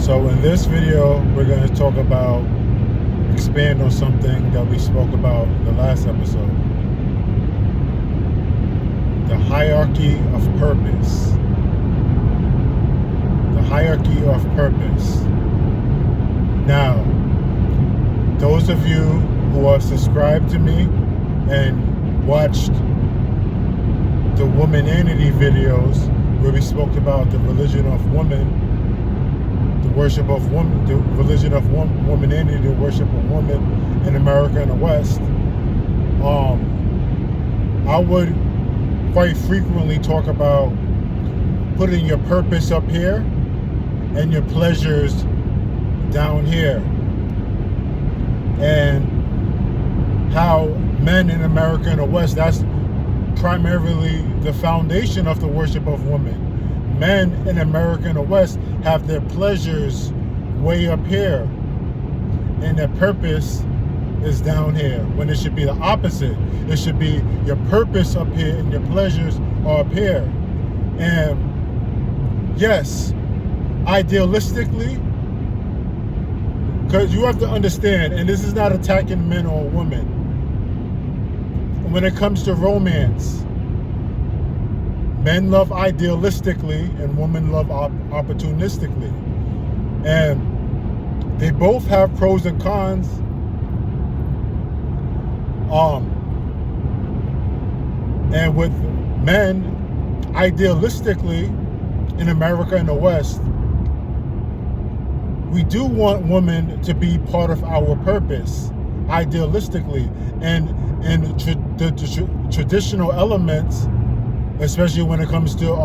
So in this video, we're going to talk about, expand on something that we spoke about in the last episode. The hierarchy of purpose. The hierarchy of purpose. Now, those of you who are subscribed to me and watched the womananity videos where we spoke about the religion of woman, the worship of woman, the religion of womananity, the worship of woman in America and the West, I would quite frequently talk about putting your purpose up here and your pleasures down here, and how men in America and the West, that's primarily the foundation of the worship of women. Men in America and the West have their pleasures way up here, and their purpose is down here, when it should be the opposite. It should be your purpose up here and your pleasures are up here. And yes, idealistically, because you have to understand, and this is not attacking men or women, when it comes to romance, men love idealistically and women love opportunistically. And they both have pros and cons. And with men, idealistically, in America and the West, we do want women to be part of our purpose, idealistically. And the traditional elements, especially when it comes to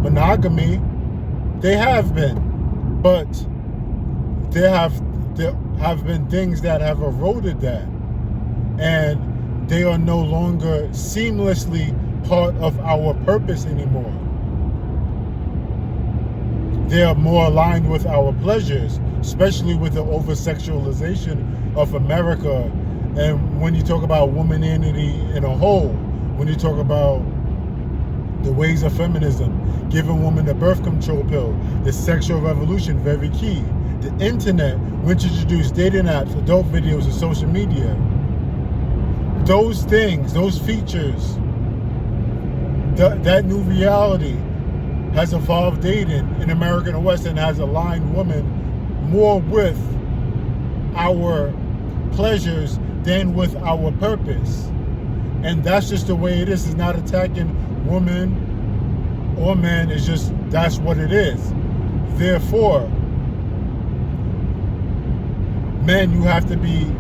monogamy, they have been. But there have been things that have eroded that. And they are no longer seamlessly part of our purpose anymore. They are more aligned with our pleasures, especially with the over-sexualization of America. And when you talk about womananity in a whole, when you talk about the ways of feminism, giving women the birth control pill, the sexual revolution, very key. The internet, which introduced dating apps, adult videos, and social media. Those things, those features, that new reality has evolved dating in America and the West and has aligned women more with our pleasures than with our purpose. And that's just the way it is. It's not attacking women or men. It's just, that's what it is. Therefore, men, you have to be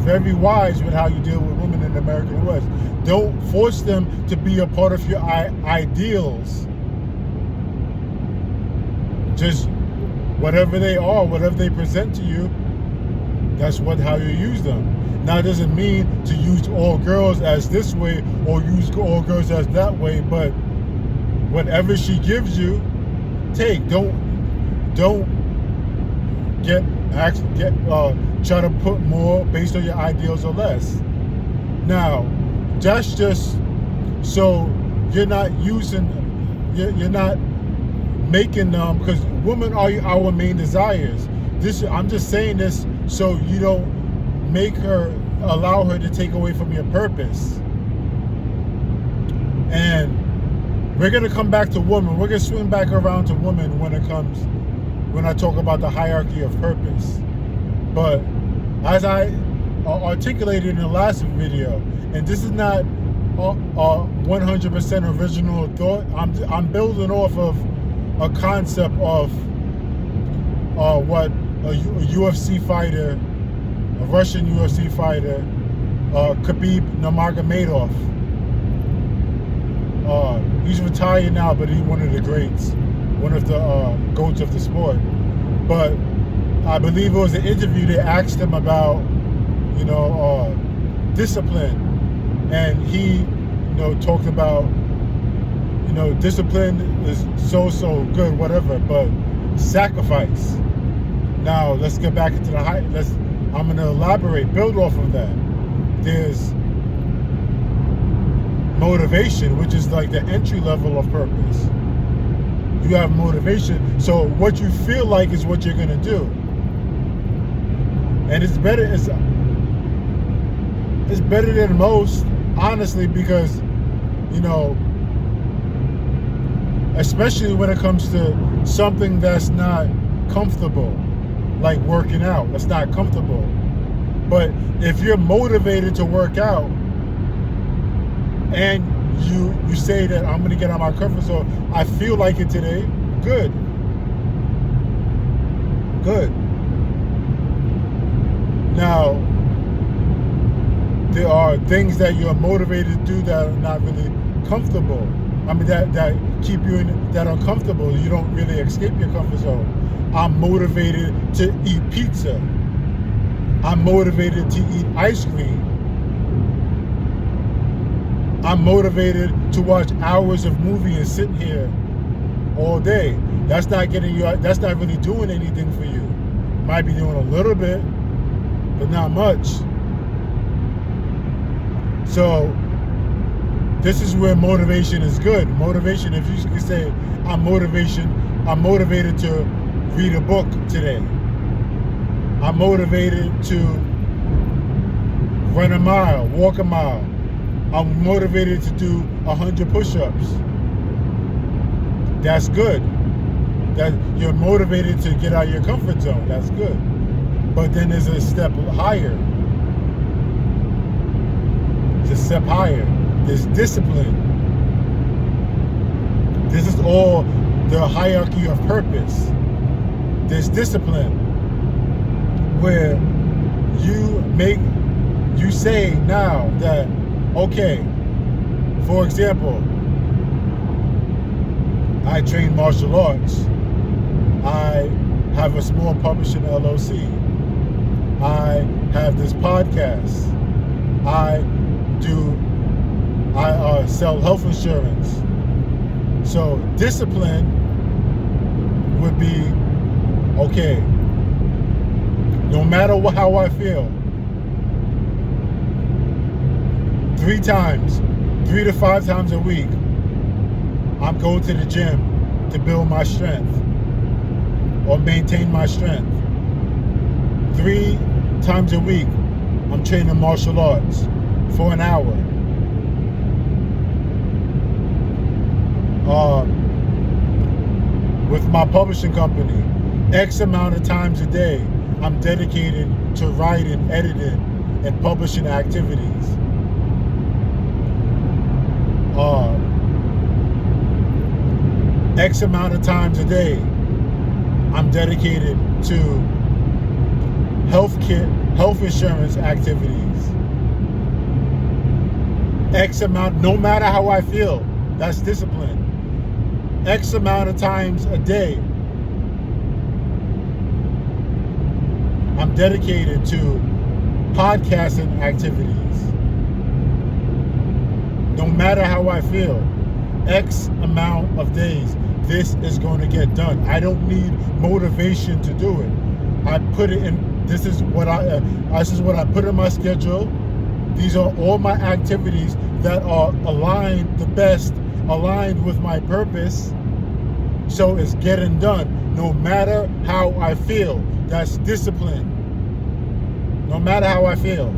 very wise with how you deal with women in the American West. Don't force them to be a part of your ideals. Just whatever they are, whatever they present to you, that's how you use them. Now, it doesn't mean to use all girls as this way or use all girls as that way, but whatever she gives you, take. Don't try to put more based on your ideals or less. Now, that's just so you're not making them, because women are our main desires. I'm just saying this so you don't allow her to take away from your purpose. And we're gonna come back to women. We're gonna swing back around to women when I talk about the hierarchy of purpose. But as I articulated in the last video, and this is not 100% original thought, I'm building off of a concept of what a UFC fighter, a Russian UFC fighter, Khabib Nurmagomedov. He's retired now, but he's one of the greats, one of the goats of the sport. But I believe it was an interview. They asked him about, discipline, and he, talked about, discipline is so good, whatever, but sacrifice. Now let's get back into I'm going to elaborate, build off of that. There's motivation, which is like the entry level of purpose. You have motivation. So what you feel like is what you're gonna do. And it's better than most, honestly, because, you know, especially when it comes to something that's not comfortable, like working out. It's not comfortable. But if you're motivated to work out and you say that I'm gonna get out of my comfort zone, I feel like it today, good. Now, there are things that you're motivated to do that are not really comfortable. I mean, that keep you that uncomfortable. You don't really escape your comfort zone. I'm motivated to eat pizza. I'm motivated to eat ice cream. I'm motivated to watch hours of movie and sit here all day. That's not getting you. That's not really doing anything for you. Might be doing a little bit, but not much. So this is where motivation is good. Motivation, if you can say, I'm motivated to read a book today. I'm motivated to run a mile, walk a mile. I'm motivated to do 100 push-ups. That's good. That you're motivated to get out of your comfort zone. That's good. But then there's a step higher. It's a step higher. There's discipline. This is all the hierarchy of purpose. There's discipline where you say now that, okay, for example, I train martial arts. I have a small publishing LLC. I have this podcast. I sell health insurance. So discipline would be, okay, no matter how I feel, 3 to 5 times a week, I'm going to the gym to build my strength or maintain my strength. 3 times a week, I'm training martial arts for an hour. With my publishing company, X amount of times a day, I'm dedicated to writing, editing, and publishing activities. X amount of times a day, I'm dedicated to health insurance activities. X amount, no matter how I feel, that's discipline. X amount of times a day, I'm dedicated to podcasting activities. No matter how I feel, X amount of days, this is going to get done. I don't need motivation to do it. I put it in. This is what I put in my schedule. These are all my activities that are aligned with my purpose. So it's getting done. No matter how I feel. That's discipline. No matter how I feel.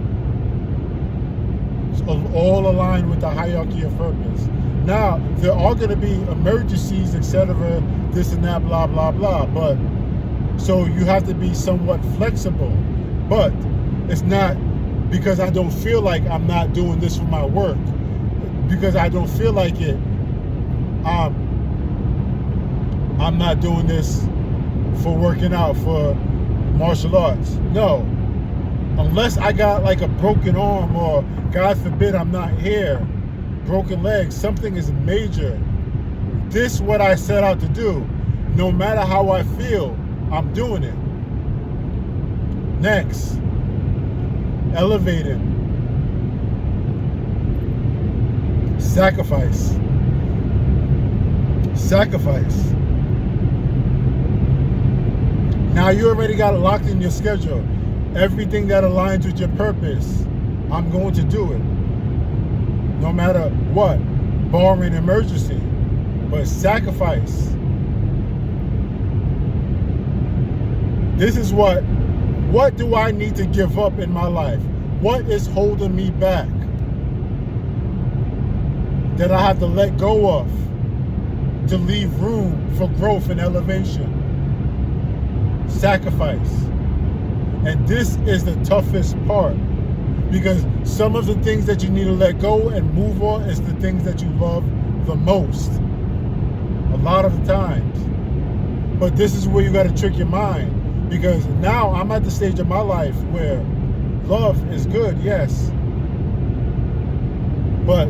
It's all aligned with the hierarchy of purpose. Now, there are going to be emergencies, etc., this and that, blah, blah, blah. But so you have to be somewhat flexible. But it's not because I don't feel like I'm not doing this for my work. Because I don't feel like it. I'm not doing this for working out, for martial arts. No. Unless I got like a broken arm or, God forbid, I'm not here, broken legs, something is major. This is what I set out to do. No matter how I feel, I'm doing it. Next, elevated. Sacrifice. Now you already got it locked in your schedule. Everything that aligns with your purpose, I'm going to do it. No matter what, barring emergency. But sacrifice. This is what do I need to give up in my life? What is holding me back that I have to let go of to leave room for growth and elevation? Sacrifice. And this is the toughest part, because some of the things that you need to let go and move on is the things that you love the most a lot of the times. But this is where you got to trick your mind, because now I'm at the stage of my life where love is good, yes, but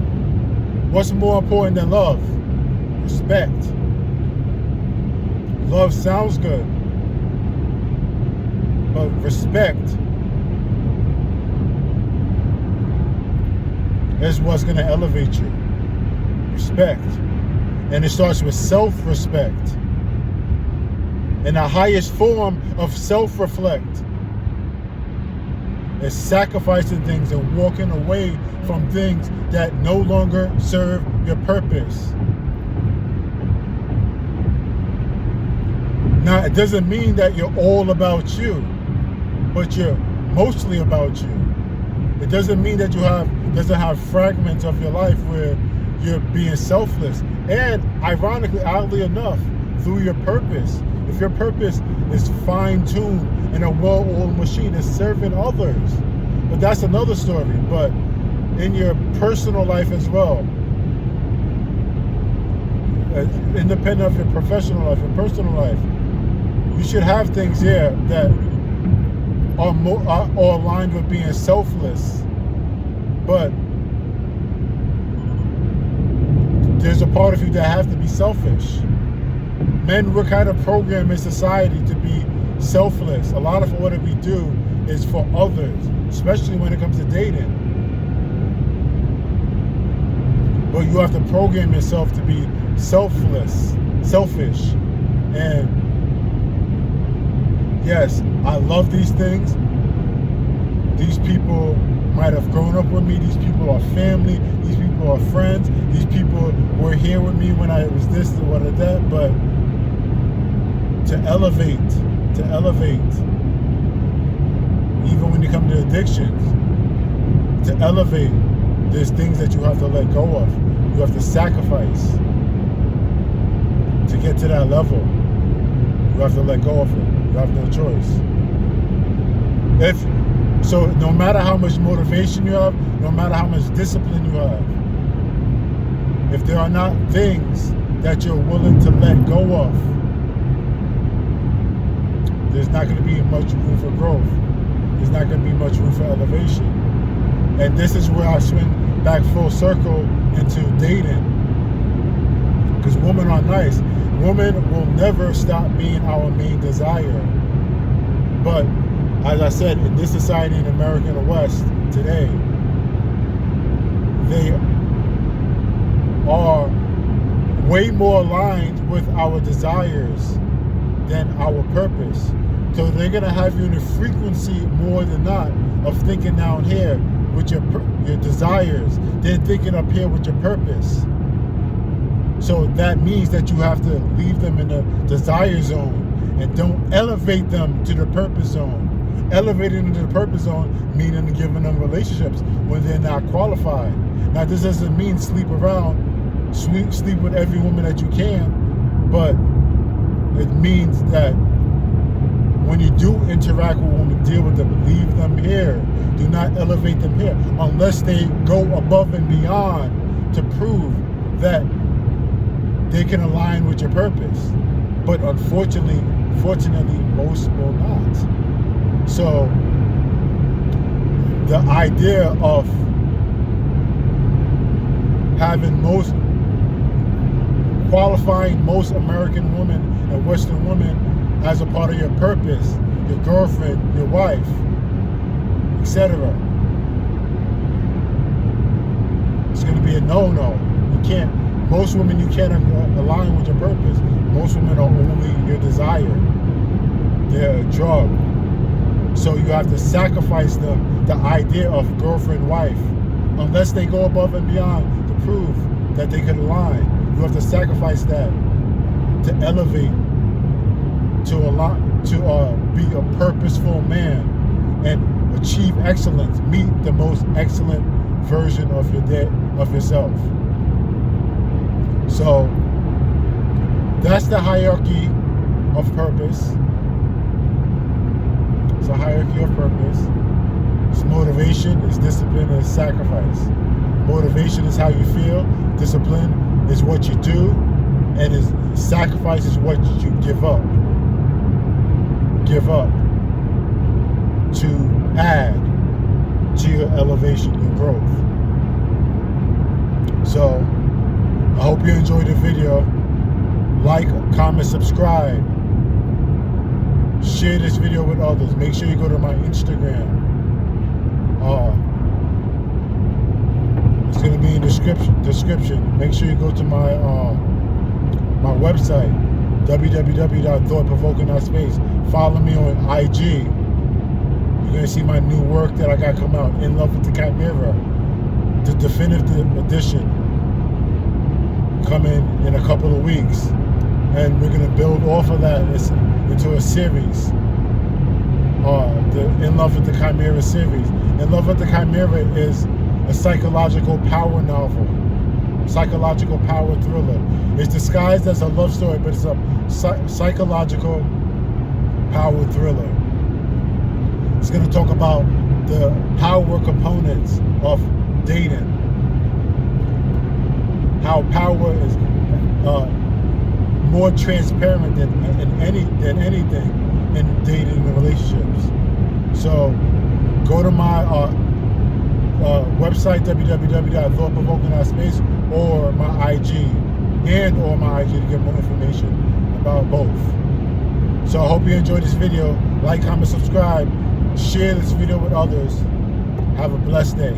what's more important than love? Respect. Love sounds good, but respect is what's going to elevate you. Respect. And it starts with self-respect. And the highest form of self-reflect is sacrificing things and walking away from things that no longer serve your purpose. Now, it doesn't mean that you're all about you, but you're mostly about you. It doesn't mean that you doesn't have fragments of your life where you're being selfless. And ironically, oddly enough, through your purpose, if your purpose is fine-tuned and a well-oiled machine, is serving others. But that's another story. But in your personal life as well, independent of your professional life and personal life, you should have things here that are aligned with being selfless. But there's a part of you that has to be selfish. Men were kind of programmed in society to be selfless. A lot of what we do is for others, especially when it comes to dating. But you have to program yourself to be selfish. And yes, I love these things. These people might have grown up with me. These people are family. These people are friends. These people were here with me when I was this or what or that. But to elevate, even when you come to addictions, to elevate, there's things that you have to let go of. You have to sacrifice to get to that level. You have to let go of it. You have no choice. So no matter how much motivation you have, no matter how much discipline you have, if there are not things that you're willing to let go of, there's not going to be much room for growth. There's not going to be much room for elevation. And this is where I swing back full circle into dating. Because women are nice. Women will never stop being our main desire. But as I said, in this society in America and the West today, they are way more aligned with our desires than our purpose. So they're going to have you in a frequency more than not of thinking down here with your desires, than thinking up here with your purpose. So that means that you have to leave them in the desire zone and don't elevate them to the purpose zone. Elevating into the purpose zone meaning giving them relationships when they're not qualified. Now, this doesn't mean sleep around, sleep with every woman that you can, but it means that when you do interact with women, deal with them, leave them here. Do not elevate them here unless they go above and beyond to prove that they can align with your purpose. But unfortunately, most will not. So the idea of having qualifying most American women and Western women as a part of your purpose, your girlfriend, your wife, etc. It's going to be a no-no. You can't. Most women you can't align with your purpose. Most women are only your desire. They're a drug. So you have to sacrifice them, the idea of girlfriend, wife, unless they go above and beyond to prove that they can align. You have to sacrifice that to elevate, to align, to be a purposeful man and achieve excellence, meet the most excellent version of yourself. So that's the hierarchy of purpose. It's a hierarchy of purpose. It's motivation, it's discipline, it's sacrifice. Motivation is how you feel, discipline is what you do, and sacrifice is what you give up. Give up to add to your elevation, your growth. So I hope you enjoyed the video. Like, comment, subscribe. Share this video with others. Make sure you go to my Instagram. It's gonna be in the description. Make sure you go to my website, www.thoughtprovoking.space. Follow me on IG. You're gonna see my new work that I got come out, In Love with the Chimera, the definitive edition, coming in a couple of weeks, and we're gonna build off of that into a series. The In Love with the Chimera series. In Love with the Chimera is a psychological power novel, psychological power thriller. It's disguised as a love story, but it's a psychological power thriller. It's going to talk about the power components of dating, how power is more transparent than anything in dating and relationships. So go to my website, www.thoughtprovoking.space, or my IG, to get more information about both. So I hope you enjoyed this video. Like, comment, subscribe, share this video with others. Have a blessed day.